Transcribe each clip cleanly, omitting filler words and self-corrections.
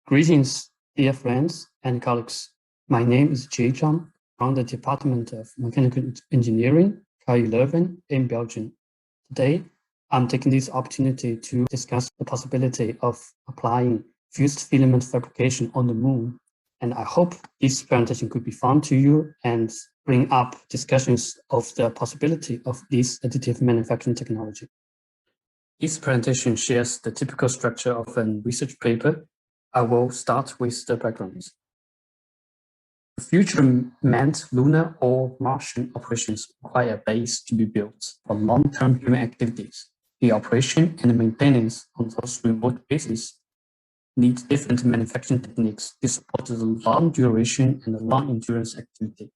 Greetings, dear friends and colleagues. My name is Jay Zhang from the Department of Mechanical Engineering, CAR 11 in Belgium. Today, I'm taking this opportunity to discuss the possibility of applying fused filament fabrication on the moon. And I hope this presentation could be fun to you and bring up discussions of the possibility of this additive manufacturing technology. This presentation shares the typical structure of a research paper. I will start with the background. The future manned lunar or Martian operations require a base to be built for long-term human activities. The operation and the maintenance on those remote bases need different manufacturing techniques to support the long duration and the long endurance activity.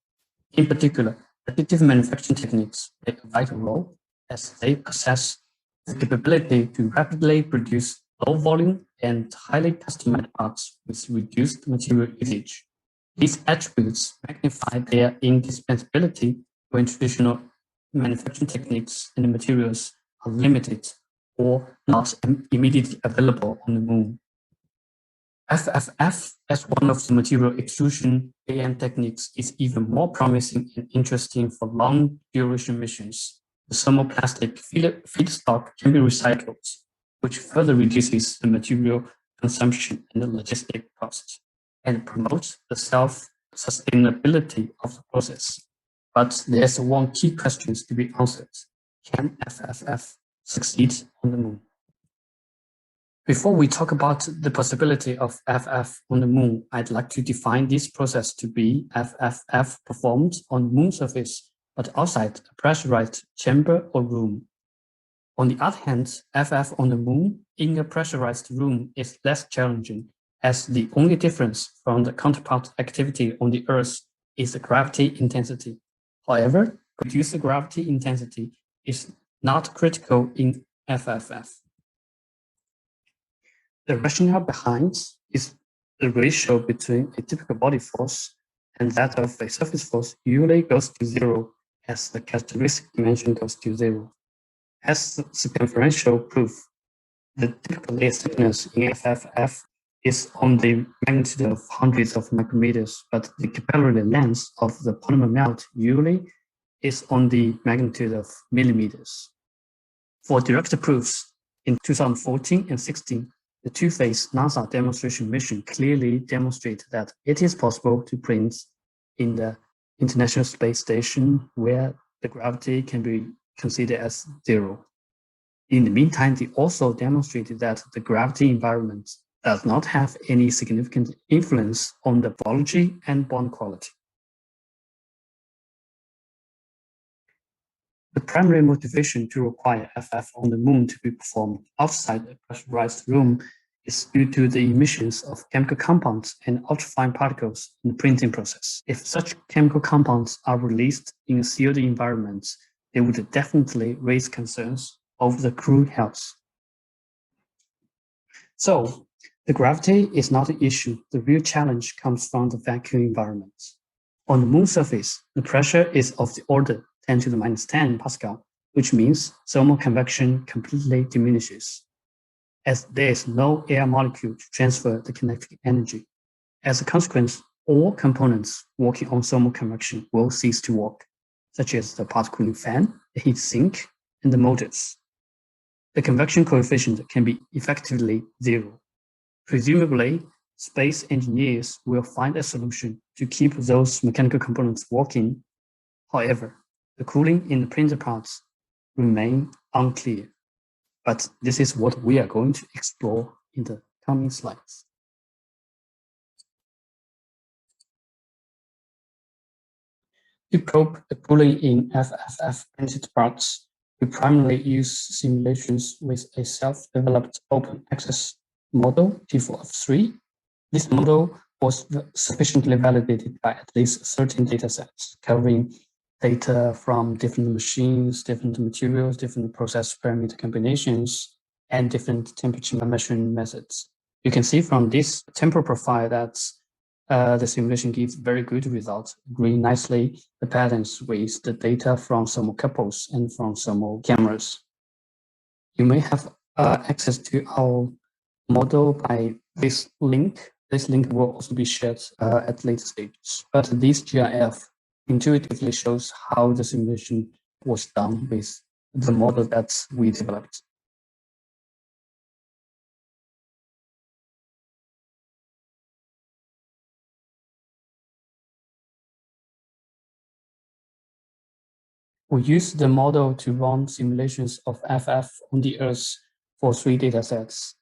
In particular, additive manufacturing techniques play a vital role as they possess the capability to rapidly produce low volume and highly customized parts with reduced material usage. These attributes magnify their indispensability when traditional manufacturing techniques and materials are limited or not immediately available on the moon. FFF as one of the material extrusion AM techniques is even more promising and interesting for long duration missions. The thermoplastic feedstock can be recycled, which further reduces the material consumption and the logistic costs, and promotes the self-sustainability of the process. But there's one key question to be answered. Can FFF succeed on the moon? Before we talk about the possibility of FF on the moon, I'd like to define this process to be FFF performed on the moon surface, but outside a pressurized chamber or room. On the other hand, FF on the moon in a pressurized room is less challenging, as the only difference from the counterpart activity on the Earth is the gravity intensity. However, reduced gravity intensity is not critical in FFF. The rationale behind is the ratio between a typical body force and that of a surface force usually goes to zero as the characteristic dimension goes to zero. As circumferential proof, the typical layer thickness in FFF is on the magnitude of hundreds of micrometers, but the capillary length of the polymer melt usually is on the magnitude of millimeters. For direct proofs, in 2014 and 16, the two-phase NASA demonstration mission clearly demonstrated that it is possible to print in the International Space Station where the gravity can be considered as zero. In the meantime, they also demonstrated that the gravity environment does not have any significant influence on the biology and bond quality. The primary motivation to require FF on the moon to be performed outside a pressurized room is due to the emissions of chemical compounds and ultrafine particles in the printing process. If such chemical compounds are released in sealed environments, they would definitely raise concerns over the crew health. So, the gravity is not an issue. The real challenge comes from the vacuum environment. On the moon surface, the pressure is of the order 10 to the minus 10 Pascal, which means thermal convection completely diminishes, as there is no air molecule to transfer the kinetic energy. As a consequence, all components working on thermal convection will cease to work, such as the part cooling fan, the heat sink, and the motors. The convection coefficient can be effectively zero. Presumably, space engineers will find a solution to keep those mechanical components working. However, the cooling in the printer parts remain unclear. But this is what we are going to explore in the coming slides. To probe the cooling in FFF printed parts, we primarily use simulations with a self-developed open access model, T4F3. This model was sufficiently validated by at least 13 datasets covering data from different machines, different materials, different process parameter combinations, and different temperature measuring methods. You can see from this temporal profile that the simulation gives very good results, agreeing nicely the patterns with the data from thermocouples and from thermal cameras. You may have access to our model by this link This link will also be shared at later stages. But this GIF intuitively shows how the simulation was done with the model that we developed. We use the model to run simulations of FF on the Earth for 3 datasets.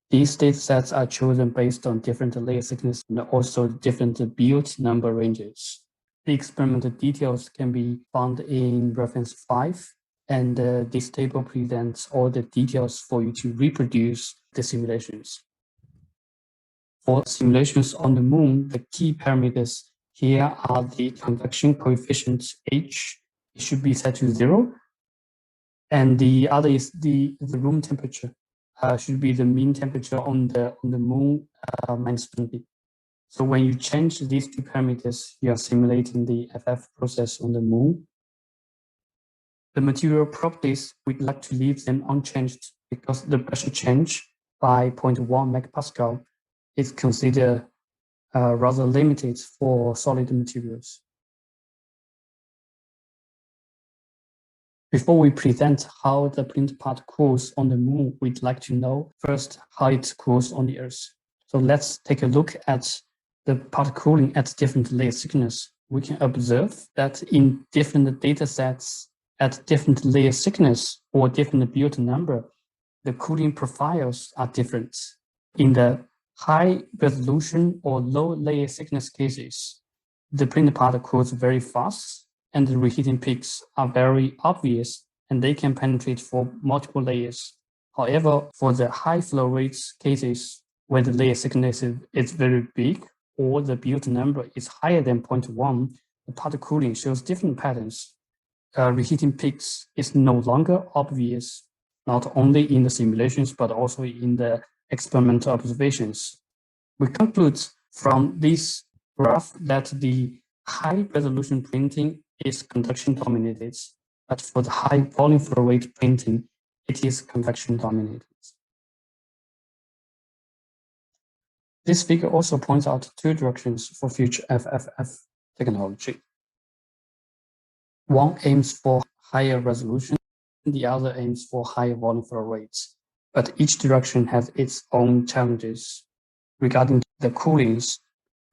These datasets are chosen based on different layer thickness and also different build number ranges. The experimental details can be found in reference 5, and this table presents all the details for you to reproduce the simulations. For simulations on the moon, the key parameters here are the convection coefficient H. It should be set to 0. And the other is the room temperature. Should be the mean temperature on the moon minus 20. So when you change these two parameters, you are simulating the FF process on the moon. The material properties, we'd like to leave them unchanged because the pressure change by 0.1 megapascal is considered rather limited for solid materials. Before we present how the print part cools on the moon, we'd like to know first how it cools on the Earth. So let's take a look at the part cooling at different layer thickness. We can observe that in different data sets at different layer thickness or different build number, the cooling profiles are different. In the high resolution or low layer thickness cases, the print part cools very fast, and the reheating peaks are very obvious, and they can penetrate for multiple layers. However, for the high flow rates cases, where the layer thickness is very big or the build number is higher than 0.1, the part cooling shows different patterns. Reheating peaks is no longer obvious, not only in the simulations, but also in the experimental observations. We conclude from this graph that the high resolution printing is conduction dominated, but for the high volume flow rate printing, it is convection dominated. This figure also points out two directions for future FFF technology. One aims for higher resolution, and the other aims for higher volume flow rates, but each direction has its own challenges. Regarding the coolings,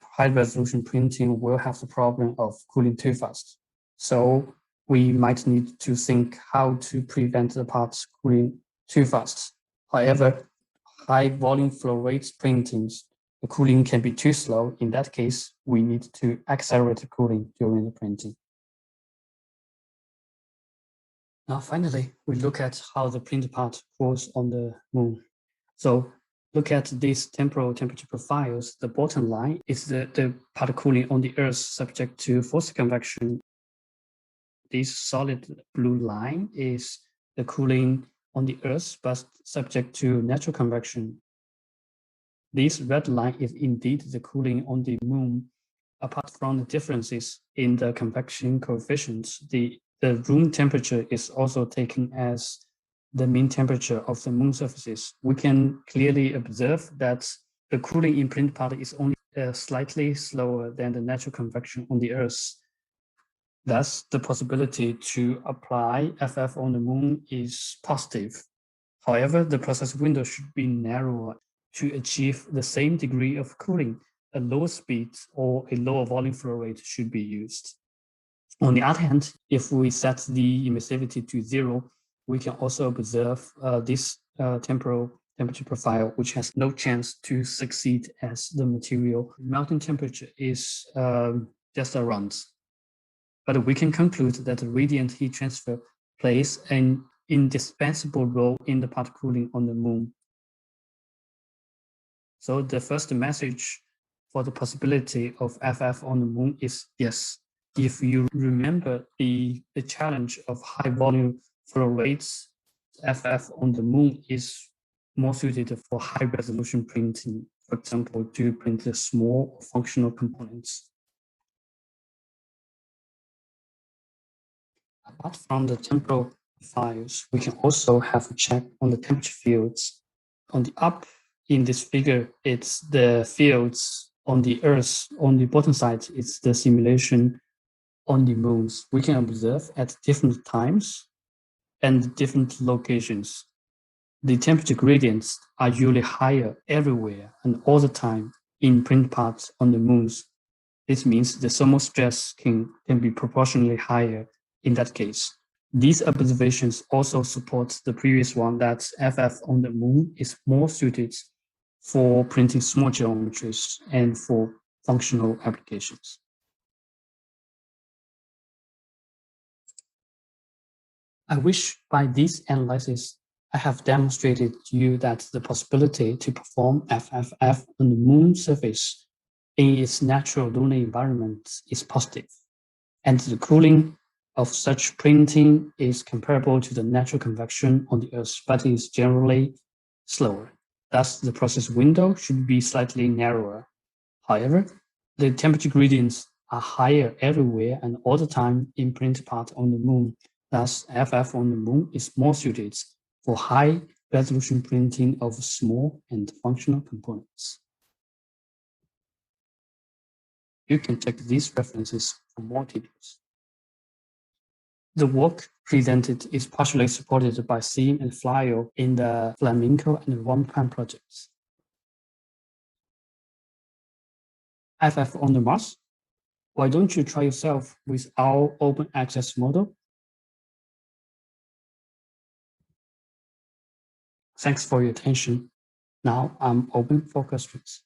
high-resolution printing will have the problem of cooling too fast. So we might need to think how to prevent the parts cooling too fast. However, high-volume flow rate printings, the cooling can be too slow. In that case, we need to accelerate the cooling during the printing. Now, finally, we look at how the print part cools on the moon. So look at these temporal temperature profiles. The bottom line is the part cooling on the Earth subject to forced convection. This solid blue line is the cooling on the Earth, but subject to natural convection. This red line is indeed the cooling on the moon. Apart from the differences in the convection coefficients, the room temperature is also taken as the mean temperature of the moon surfaces. We can clearly observe that the cooling in print part is only slightly slower than the natural convection on the Earth. Thus, the possibility to apply FF on the moon is positive. However, the process window should be narrower to achieve the same degree of cooling. A lower speed or a lower volume flow rate should be used. On the other hand, if we set the emissivity to 0, we can also observe this temporal temperature profile, which has no chance to succeed as the material melting temperature is just around. But we can conclude that the radiant heat transfer plays an indispensable role in the part cooling on the moon. So the first message for the possibility of FF on the moon is yes. If you remember the challenge of high volume flow rates, FF on the moon is more suited for high resolution printing, for example, to print the small functional components. Apart from the temporal files, we can also have a check on the temperature fields. On the up in this figure, it's the fields on the Earth. On the bottom side, it's the simulation on the moons. We can observe at different times and different locations. The temperature gradients are usually higher everywhere and all the time in print parts on the moons. This means the thermal stress can be proportionally higher in that case. These observations also support the previous one that FF on the moon is more suited for printing small geometries and for functional applications. I wish by this analysis, I have demonstrated to you that the possibility to perform FFF on the moon surface in its natural lunar environment is positive, and the cooling of such printing is comparable to the natural convection on the Earth, but is generally slower. Thus, the process window should be slightly narrower. However, the temperature gradients are higher everywhere and all the time in print part on the moon. Thus, FF on the moon is more suited for high resolution printing of small and functional components. You can check these references for more details. The work presented is partially supported by Seam and Flyo in the Flamenco and One-Pan projects. FF on the Mars? Why don't you try yourself with our open access model? Thanks for your attention. Now I'm open for questions.